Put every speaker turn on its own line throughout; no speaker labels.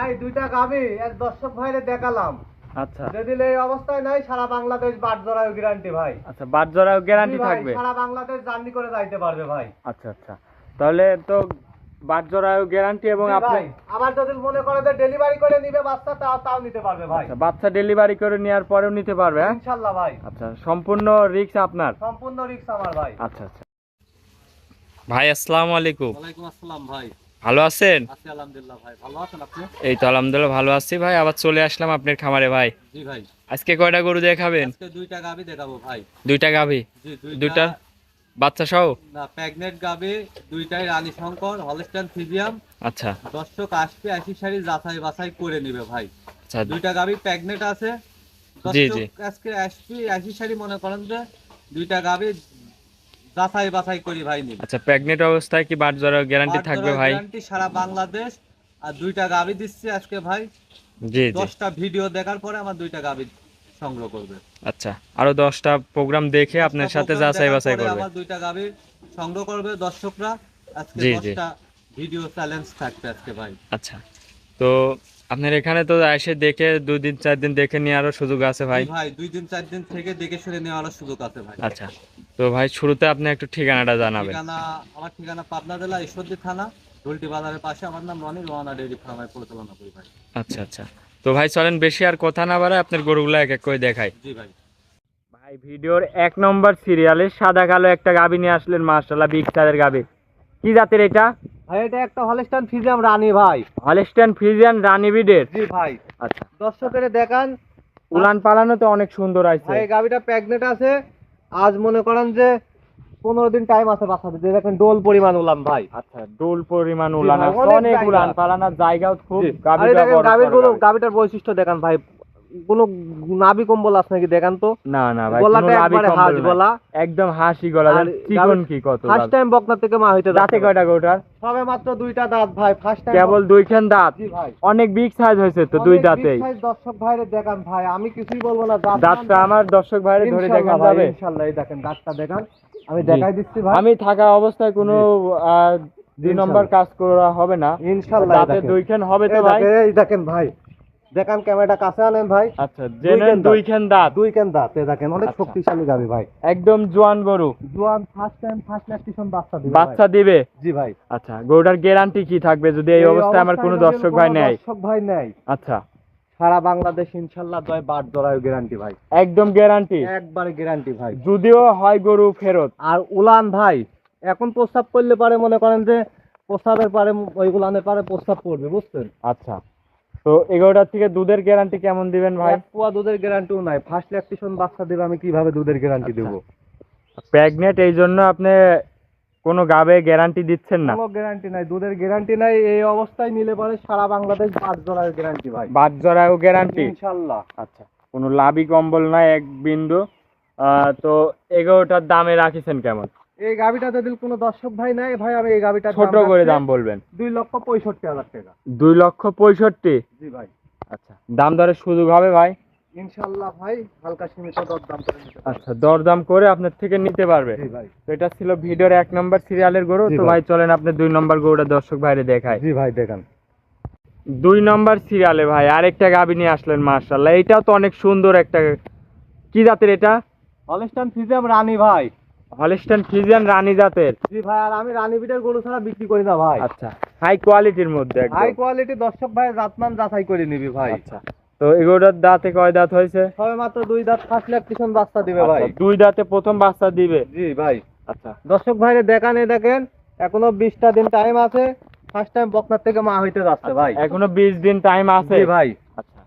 ভাই দুইটা গাভী এক দর্শক ভাইরে দেখালাম।
আচ্ছা
যদি এই অবস্থায় নাই সারা বাংলাদেশ বাট জরায়ু গ্যারান্টি ভাই।
আচ্ছা, বাট জোড়া গ্যারান্টি থাকবে?
সারা বাংলাদেশ জার্নি করে যাইতে পারবে ভাই।
আচ্ছা আচ্ছা, তাহলে তো বাট জোড়া গ্যারান্টি এবং আপনি
আবার যদি মনে করে যে ডেলিভারি করে নিবে বাচ্চা তাও নিতে পারবে ভাই।
আচ্ছা, বাচ্চা ডেলিভারি করে নেওয়ার পরেও নিতে পারবে?
ইনশাআল্লাহ ভাই।
আচ্ছা, সম্পূর্ণ রিস্ক আপনার?
সম্পূর্ণ রিস্ক আমার ভাই।
আচ্ছা আচ্ছা। ভাই আসসালামু আলাইকুম।
ওয়ালাইকুম আসসালাম ভাই।
ভালো আছেন?
আছি আলহামদুলিল্লাহ ভাই। ভালো আছেন আপনি?
এই তো আলহামদুলিল্লাহ ভালো আছি ভাই। আবার চলে আসলাম আপনার খামারে ভাই।
জি ভাই।
আজকে কয়টা গরু দেখাবেন?
আজকে দুইটা গাভী দেখাবো ভাই।
দুইটা গাভী?
জি
দুইটা বাচ্চা সহ?
না, প্রেগনেন্ট গাভী দুইটাই রানী শঙ্কর হলস্টাইন ফ্রিজিয়াম।
আচ্ছা,
দর্শক আসবে 80 সারি যাচাই বাছাই করে নিবে ভাই।
আচ্ছা
দুইটা গাভী প্রেগনেন্ট আছে।
জি
দর্শক
জি।
আজকে আসবে 80 সারি মনে করেন যে দুইটা গাভী যাচাই বাছাই করি ভাই নিবে।
আচ্ছা, প্রেগনেন্ট অবস্থায় কি বাট জোড়া গ্যারান্টি থাকবে ভাই?
গ্যারান্টি সারা বাংলাদেশ। আর দুইটা গাভী দিচ্ছি আজকে ভাই।
জি জি।
10টা ভিডিও দেখার পরে আমার দুইটা গাভী সংগ্রহ করবে।
আচ্ছা, আরো 10টা প্রোগ্রাম দেখে আপনার সাথে যাচাই বাছাই করবে?
আমার দুইটা গাভী সংগ্রহ করবে দর্শকরা। আজকে
জি জি।
10টা ভিডিও চ্যালেঞ্জ থাকবে আজকে ভাই।
আচ্ছা, তো আপনার এখানে তো এসে দেখে 2 দিন 4 দিন দেখে নেওয়ারও সুযোগ আছে ভাই?
ভাই 2 দিন 4 দিন থেকে দেখে শুনে নেওয়ার সুযোগ আছে ভাই।
আচ্ছা, তো ভাই শুরুতে আপনি একটু ঠিকানাটা জানাবেন।
আমার ঠিকানা পাবনা জেলা ঈশ্বরদী থানা ঢুলটি বাজারের পাশে। আমার নাম রনি, রোহানা ডেইরি ফার্মের পরিচালনা করি ভাই।
আচ্ছা আচ্ছা, তো ভাই চলেন বেশি আর কথা না বাড়ায় আপনার গরুগুলো এক এক করে দেখাই।
জি ভাই।
ভাই ভিডিওর 1 নম্বর সিরিয়ালে সাদা কালো একটা গাভী নিয়ে আসলেন, মাশাআল্লাহ বিগ সাইজের গাভী। কি জাতের এটা?
ভাই এটা একটা হলস্টাইন ফ্রিজিয়াম রানী ভাই।
হলস্টাইন ফ্রিজিয়ান রানী ব্রিডের?
জি ভাই।
আচ্ছা,
দর্শকের দেখান।
উলান পালানো তো অনেক সুন্দর আছে
ভাই। গাভীটা প্রেগনেন্ট আছে। আজ মনে করেন যে 15 দিন টাইম আছে বাচ্চা দিতে। দেখেন ডোল পরিমাণ উলান ভাই।
আচ্ছা, ডোল পরিমাণ উলান
ভাই,
আছে,
অনেক
অনেক
জায়গা।
উলান পালানোর জায়গাও খুব।
আরে দেখেন গাভীটার বৈশিষ্ট্য দেখেন ভাই। কোনো নাভি কম্বল আছে নাকি দেখেন তো?
না না ভাই,
গলাটা
কোনো নাভি
একবারে
কম্বল
হাঁস
নাই।
গলা।
একদম হাসি গলা,
আর
চিকন কি কত।
ফার্স্ট টাইম বকনা থেকে মা হইতে
দাঁতে কয়টা গরুটার?
সবে মাত্র দুইটা দাঁত ভাই। ফার্স্ট টাইম
কেবল দুইখান দাঁত?
জি ভাই।
অনেক বিগ সাইজ হয়েছে তো দুই দাঁতেই।
দর্শক ভাইরে দেখান ভাই, আমি কিছুই বলবো না।
দাঁতটা আমার দর্শক ভাইরে ধরে দেখান যাবে?
ইনশাআল্লাহ। এই দেখেন দাঁতটা দেখান, আমি দেখাই দিচ্ছি ভাই।
আমি থাকা অবস্থায় কোনো 2 নম্বর কাজ করা হবে না
ইনশাআল্লাহ।
দাঁতে দুইখান হবে তো ভাই?
এই দেখেন ভাই, দেখান ক্যামেরাটা কাছে আনেন ভাই।
আচ্ছা, জেনেন দুইখান দাঁত?
দুইখান দাঁত। এই দেখেন অনেক
আচ্ছা।
শক্তিশালী গাভী ভাই।
একদম জোয়ান গরু?
জোয়ান, ফার্স্ট টাইম ফার্স্ট ল্যাকটেশন বাচ্চা দিবে।
বাচ্চা দিবে?
জি ভাই।
আচ্ছা, গরুটার গ্যারান্টি কি থাকবে যদি এই অবস্থায় আমার কোনো দর্শক ভাই নেয়?
দর্শক ভাই নেয়
আচ্ছা,
সারা বাংলাদেশ ইনশাআল্লাহ দয় বাট জরায়ু গ্যারান্টি ভাই।
একদম গ্যারান্টি?
একবারে গ্যারান্টি ভাই।
যদিও হয় গরু ফেরত।
আর উলান ভাই এখন প্রস্তাব করলে পারে মনে করেন যে প্রস্তাবের পারে ওই উলানের পারে প্রস্তাব পড়বে, বুঝছেন?
আচ্ছা, তো এগারোটার থেকে দুধের গ্যারান্টি কেমন দিবেন ভাই?
এক পোয়া দুধের গ্যারান্টিও নাই। ফার্স্ট ল্যাকটেশন বাচ্চা দেবে, আমি কিভাবে দুধের গ্যারান্টি দেবো?
প্রেগনেন্ট, এই জন্য আপনি কোনো গাবে গ্যারান্টি দিচ্ছেন না?
কোনো গ্যারান্টি নাই, দুধের গ্যারান্টি নাই। এই অবস্থায় নিলে পারে সারা বাংলাদেশ বাট জরায়ু গ্যারান্টি ভাই।
বাট জরায়ু গ্যারান্টি
ইনশাআল্লাহ।
আচ্ছা, কোনো লাভি কম্বল নাই এক বিন্দু। তো এগারোটার দামে রাখিছেন কেমন?
এই গাভিটা যদি কোনো দর্শক ভাই নাই ভাই, আমি এই গাভিটা
ছোট করে দাম বলবেন?
2,65,000 টাকা।
2,65,000?
জি ভাই।
আচ্ছা, দাম দরের সুযোগ হবে ভাই?
ইনশাআল্লাহ ভাই, হালকা সীমিত দরদাম করে নিতে পারবে।
আচ্ছা, দরদাম করে আপনার থেকে নিতে পারবে?
জি ভাই।
তো এটা ছিল ভিডিওর 1 নম্বর সিরিয়ালের গরু। তো ভাই চলেন আপনি 2 নম্বর গরুটা দর্শক ভাইরে দেখায়।
জি ভাই দেখান।
2 নম্বর সিরিয়ালে ভাই আরেকটা গাভী নিয়ে আসলেন, মাশাআল্লাহ। এটাও তো অনেক সুন্দর একটা। কি জাতের এটা?
হলস্টাইন ফ্রিজিয়াম রানী ভাই।
হলস্টাইন ফ্রিজিয়ান রানী জাতের?
জি ভাই। আর আমি রানী বিটের গরু ছাড়া বিক্রি করি না ভাই।
আচ্ছা, হাই কোয়ালিটির মধ্যে একদম?
High quality. দর্শক ভাই জাতমান যাচাই করে নিবি ভাই।
আচ্ছা, তো এগুলোর দাঁতে কয় দাঁত হয়েছে?
সবে মাত্র 2 দাঁত। ফার্স্ট ল্যাকটেশন বাচ্চা দিবে ভাই।
2 দাঁতে প্রথম বাচ্চা দিবে?
জি ভাই।
আচ্ছা,
দর্শক ভাইরে দেখান, এই দেখেন এখনো 20টা দিন টাইম আছে। ফার্স্ট টাইম বকনার থেকে মা হইতে যাচ্ছে ভাই।
এখনো 20 দিন টাইম আছে?
জি ভাই।
আচ্ছা,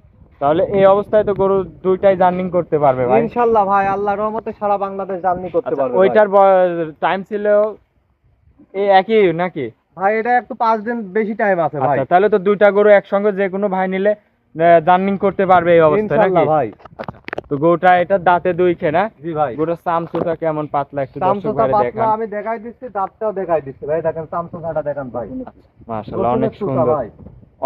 তাহলে এই অবস্থায় তো গরু দুইটাই জার্নিং করতে পারবে ভাই?
ইনশাআল্লাহ ভাই, আল্লাহর রহমতে সারা বাংলাদেশ জার্নি করতে পারবে।
ওইটার টাইম ছিল এই একই নাকি
ভাই? এটা একটু 5 দিন বেশি টাইম আছে ভাই।
আচ্ছা, তাহলে তো দুইটা গরু একসঙ্গে যে কোনো ভাই নিলে জার্নিং করতে পারবে এই অবস্থায় নাকি?
ইনশাআল্লাহ ভাই।
আচ্ছা, তো গরুটা এটা দাঁতে দুইখে না?
জি ভাই।
গরুটার চামচুটা কেমন পাতলা একটু দর্শক
চামচুটা
ভাইরে
পাতলা
দেখান।
আমি দেখাই দিচ্ছি, দাঁতটাও দেখাই দিচ্ছি ভাই। দেখেন চামচুটাটা দেখেন ভাই।
মাশাআল্লাহ, অনেক
রসুনের সুতা
সুন্দর
ভাই।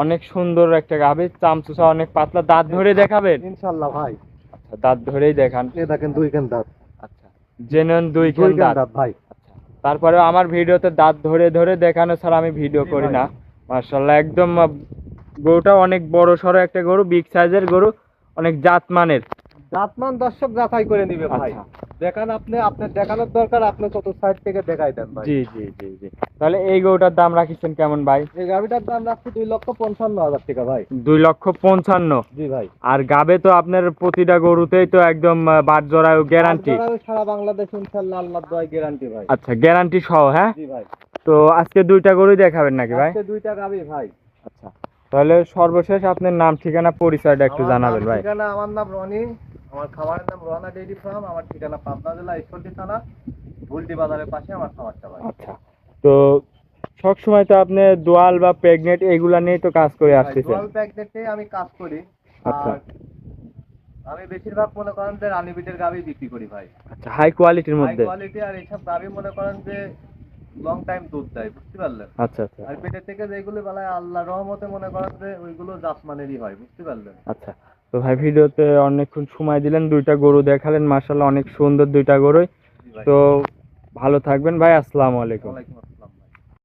অনেক সুন্দর একটা গাভী। চামচুটা অনেক পাতলা। দাঁত ধরে দেখাবেন?
ইনশাআল্লাহ ভাই।
আচ্ছা, দাঁত ধরেই দেখান।
এই দেখেন দুইখান দাঁত।
আচ্ছা, জেনুইন দুইখান দাঁত
ভাই।
আচ্ছা, তারপরেও আমার ভিডিওতে দাঁত ধরে ধরে দেখানো ছাড়া আমি ভিডিও করি না। মাশাআল্লাহ, একদম গরুটা অনেক বড় সড়ো একটা গরু, বিগ সাইজের গরু, অনেক জাতমানের।
জাতমান দর্শক যাচাই করে নিবে ভাই।
আচ্ছা।
দেখান আপনি, আপনার দেখানোর দরকার, আপনি কত সাইড থেকে দেখাই দেন ভাই।
জি জি জি জি। তাহলে এই গরুটার দাম রাখিছেন কেমন ভাই?
এই গাভিটার দাম রাখছি 2,55,000 টাকা ভাই।
2,55,000।
জি ভাই।
আর গাবে তো আপনার প্রতিটা গরুতেই তো একদম বাট জরায়ু গ্যারান্টি।
সারা বাংলাদেশ ইনশাআল্লাহ আল্লাহর দোয়ায় গ্যারান্টি ভাই।
আচ্ছা, গ্যারান্টি সহ, হ্যাঁ?
জি ভাই।
তো আজকে দুইটা গরুই দেখাবেন নাকি ভাই?
আজকে দুইটা গাভি ভাই।
আচ্ছা, তাহলে সর্বশেষ আপনার নাম ঠিকানা পরিচয়টা একটু
আমার
জানাবেন
নাম
ভাই।
ঠিকানা, আমার নাম রনি, আমার খামারের নাম রোহানা ডেইরি ফার্ম, আমার ঠিকানা পাবনা জেলা ঈশ্বরদী থানা ভুলটি বাজারের পাশে আমার খামারটা ভাই।
আচ্ছা, তো সবসময় তো আপনি দোয়াল বা প্রেগনেন্ট এগুলা নিয়ে তো কাজ করে আসতেছেন।
ডুয়াল প্যাকেটে আমি কাজ করি।
আচ্ছা।
আর আমি বেশিরভাগ মনে করেন যে রানীবিটের গাভি বিক্রি করি ভাই।
আচ্ছা, হাই কোয়ালিটির
হাই
মধ্যে।
কোয়ালিটি, আর এইসব গাভি মনে করেন যে লং টাইম দুধ দেয়, বুঝতে পারলেন?
আচ্ছা আচ্ছা
আর পেটের থেকে যেগুলো বেলায় আল্লাহর রহমতে মনে করেন যে ওইগুলো জাতমানেরই হয়, বুঝতে পারলেন?
আচ্ছা। তো ভাই ভিডিওতে অনেকক্ষণ সময় দিলেন, দুইটা গরু দেখালেন, মাশাআল্লাহ অনেক সুন্দর দুইটা গরুই।
জি ভাই।
তো ভালো থাকবেন ভাই, আসসালামু আলাইকুম।
ওয়ালাইকুম আসসালাম।